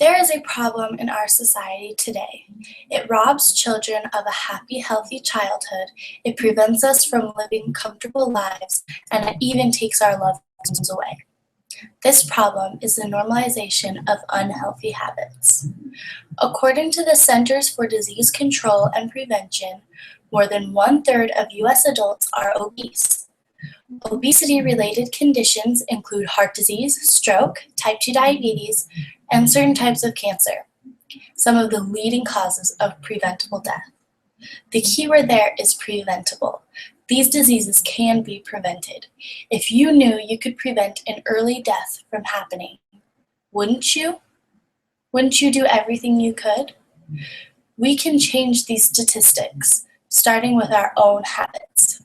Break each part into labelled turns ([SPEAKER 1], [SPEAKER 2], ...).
[SPEAKER 1] There is a problem in our society today. It robs children of a happy, healthy childhood, it prevents us from living comfortable lives, and it even takes our loved ones away. This problem is the normalization of unhealthy habits. According to the Centers for Disease Control and Prevention, more than 1/3 of US adults are obese. Obesity-related conditions include heart disease, stroke, type 2 diabetes, and certain types of cancer, some of the leading causes of preventable death. The key word there is preventable. These diseases can be prevented. If you knew you could prevent an early death from happening, wouldn't you? Wouldn't you do everything you could? We can change these statistics, starting with our own habits.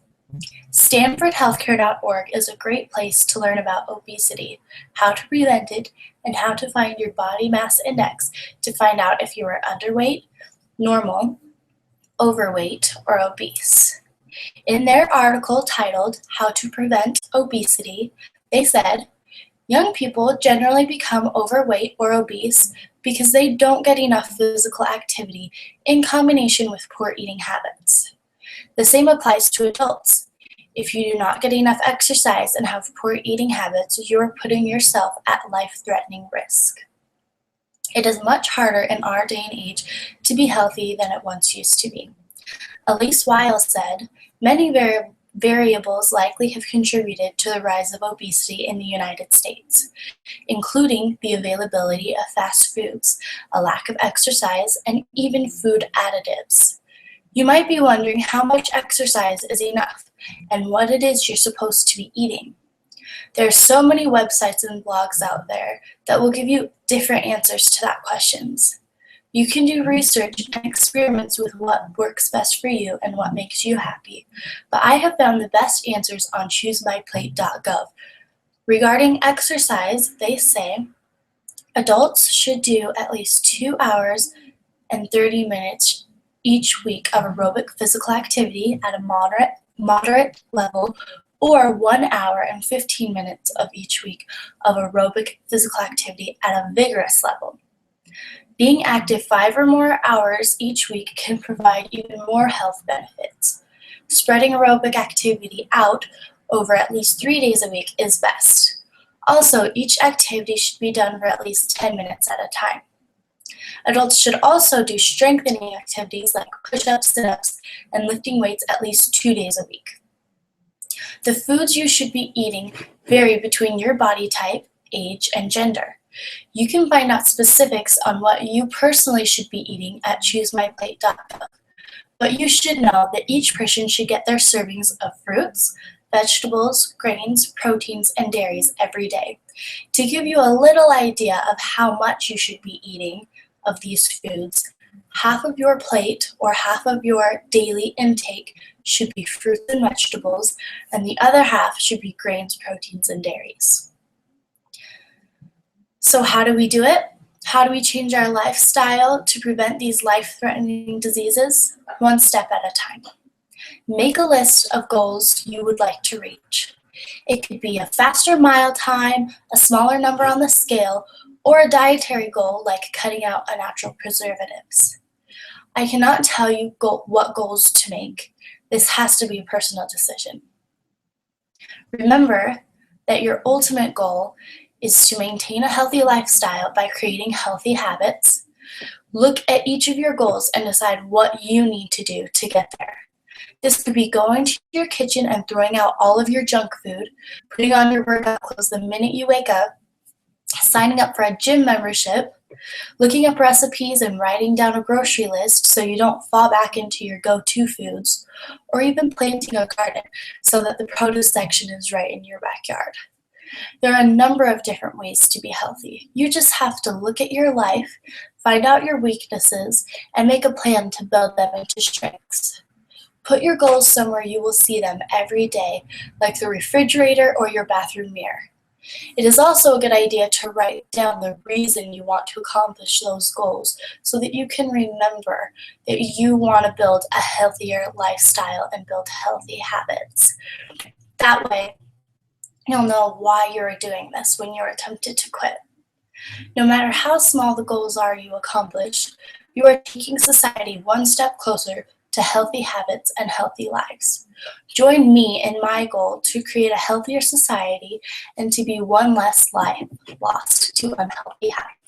[SPEAKER 1] StanfordHealthcare.org is a great place to learn about obesity, how to prevent it, and how to find your body mass index to find out if you are underweight, normal, overweight, or obese. In their article titled "How to Prevent Obesity," they said, young people generally become overweight or obese because they don't get enough physical activity in combination with poor eating habits. The same applies to adults. If you do not get enough exercise and have poor eating habits, you are putting yourself at life-threatening risk. It is much harder in our day and age to be healthy than it once used to be. Elise Weil said, many variables likely have contributed to the rise of obesity in the United States, including the availability of fast foods, a lack of exercise, and even food additives. You might be wondering how much exercise is enough and what it is you're supposed to be eating. There are so many websites and blogs out there that will give you different answers to that questions. You can do research and experiments with what works best for you and what makes you happy, but I have found the best answers on choosemyplate.gov. Regarding exercise, they say adults should do at least 2 hours and 30 minutes each week of aerobic physical activity at a moderate level, or 1 hour and 15 minutes of each week of aerobic physical activity at a vigorous level. Being active 5 or more hours each week can provide even more health benefits. Spreading aerobic activity out over at least 3 days a week is best. Also, each activity should be done for at least 10 minutes at a time. Adults should also do strengthening activities like push-ups, sit-ups, and lifting weights at least 2 days a week. The foods you should be eating vary between your body type, age, and gender. You can find out specifics on what you personally should be eating at choosemyplate.gov, but you should know that each person should get their servings of fruits, vegetables, grains, proteins, and dairies every day. To give you a little idea of how much you should be eating of these foods, half of your plate or half of your daily intake should be fruits and vegetables, and the other half should be grains, proteins, and dairies. So how do we do it? How do we change our lifestyle to prevent these life-threatening diseases? One step at a time. Make a list of goals you would like to reach. It could be a faster mile time, a smaller number on the scale, or a dietary goal like cutting out unnatural preservatives. I cannot tell you what goals to make. This has to be a personal decision. Remember that your ultimate goal is to maintain a healthy lifestyle by creating healthy habits. Look at each of your goals and decide what you need to do to get there. This could be going to your kitchen and throwing out all of your junk food, putting on your workout clothes the minute you wake up, signing up for a gym membership, looking up recipes and writing down a grocery list so you don't fall back into your go-to foods, or even planting a garden so that the produce section is right in your backyard. There are a number of different ways to be healthy. You just have to look at your life, find out your weaknesses, and make a plan to build them into strengths. Put your goals somewhere you will see them every day, like the refrigerator or your bathroom mirror. It is also a good idea to write down the reason you want to accomplish those goals so that you can remember that you want to build a healthier lifestyle and build healthy habits. That way, you'll know why you're doing this when you're tempted to quit. No matter how small the goals are you accomplish, you are taking society one step closer to healthy habits and healthy lives. Join me in my goal to create a healthier society and to be one less life lost to unhealthy habits.